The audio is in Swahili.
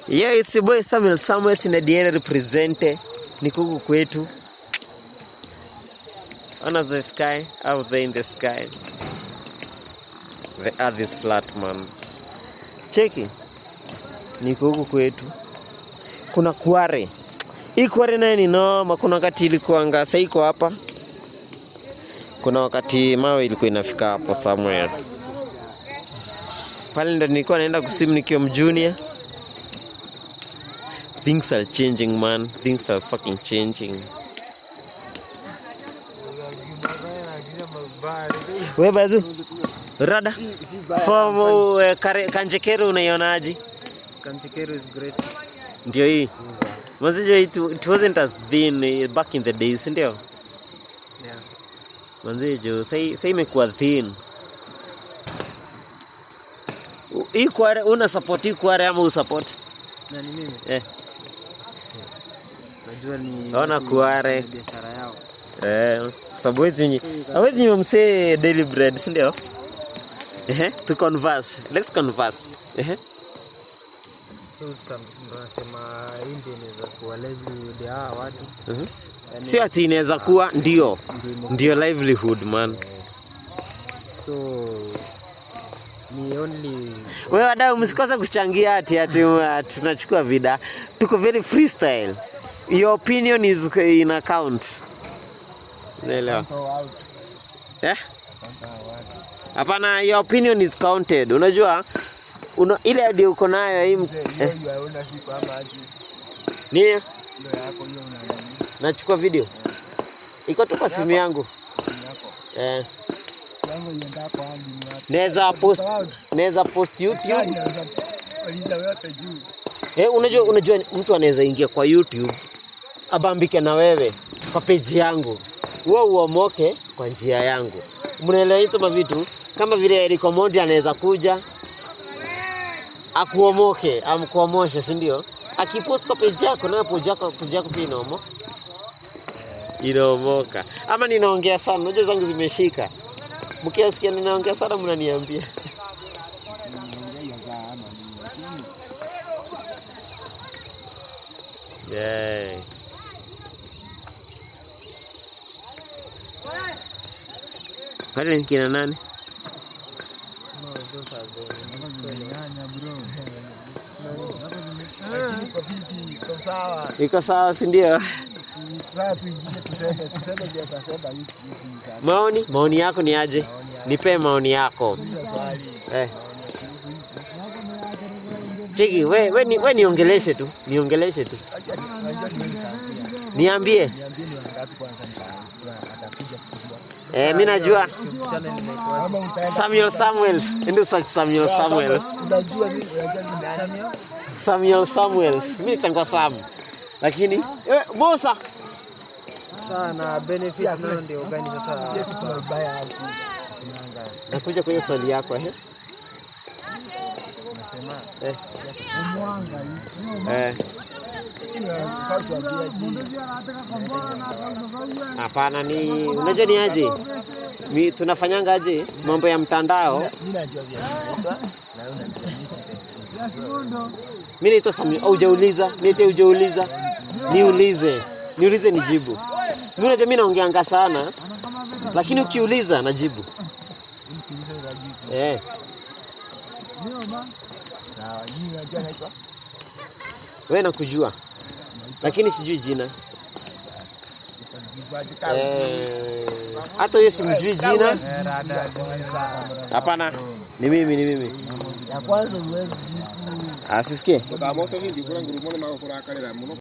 Yeah, it's your boy Samuel Samuels in the DNA represente. Niko huku kwetu. Honor the sky, out there in the sky. The earth is flat, man. Cheki. Niko huku kwetu. Kuna kware. Hii kware naye ni noma, kuna wakati ilikuanga, sasa iko hapa. Kuna wakati mawe ilikuwa inafika hapo somewhere. Pale ndo nilikuwa naenda kusimu nikiwa mjunior. Things are changing, man. Things are fucking changing. Wewe bazu? Rada? From Kanjekero unaionaje? Kanjekero is great. Ndio hii. Manzijo it wasn't as thin back in the days, ndio? Yeah. Manzijo sasa imekuwa thin. Hii kware una support hii kware ama usupport? Nani mimi? Najua ni ona kware biashara yao. Sababu hawezi nyimse daily bread, si ndio? To converse. Let's converse. So tunasema India inaweza kuwa livelihood ya watu. Si ati inaweza kuwa ndio livelihood, man. So ni only wewe wadau msikose kuchangia ati tunachukua vida. Tuko very freestyle. Your opinion is in account. Unaelewa? Hapana, your opinion is counted. Unajua ile idea uko nayo hii ni ndio yako hiyo nachukua video. Iko tu kwa simu yangu. yangu ienda kwa hadi ni wapi? Naweza post YouTube. Unajua mtu anaweza ingia kwa YouTube abambike na wewe kwa page yangu. Wewe uomoke kwa njia yangu. Mnaelewa hizo mavitu? Kama vile Eric Omondi anaweza kuja akuomoke, amkuomoshe, si ndio? Akipost kwa page yako na page yako pia inaomoka. Ama ninaongea sana, unajua zangu zimeshika. Mkiasikia ninaongea sana mnaniambia. Yeah. Wale ni kina nani? No, those are the iko sawa, si ndio? Maoni yako ni aje? Nipe maoni yako. Cheki, we niongeleshe tu. Niambie. Mimi najua Samuel Samuels. Ndio search Samuel Samuels. Samuel Samuels. Mimi nitangwa Sam. Lakini bosa sana benefit ndio gani sasa? Sio kitu mbaya hapo. Nakuja kwa hiyo swali yako Unasema umwanga hapana, ni unajua ni aje? Tunafanyanga aje mambo ya mtandao. Mimi najua viatu na mimi naitwa Samuel. Hujauliza, hujauliza. Niulize nijibu. Mimi unajua mimi naongeanga sana, lakini ukiuliza najibu. Sawa, yeye unajua naitwa? Wewe nakujua. Lakini sijui jina. Hata yeye simjui jina. Hapana. Ni mimi. Ya kwanza uwezi jibu. Asisikie.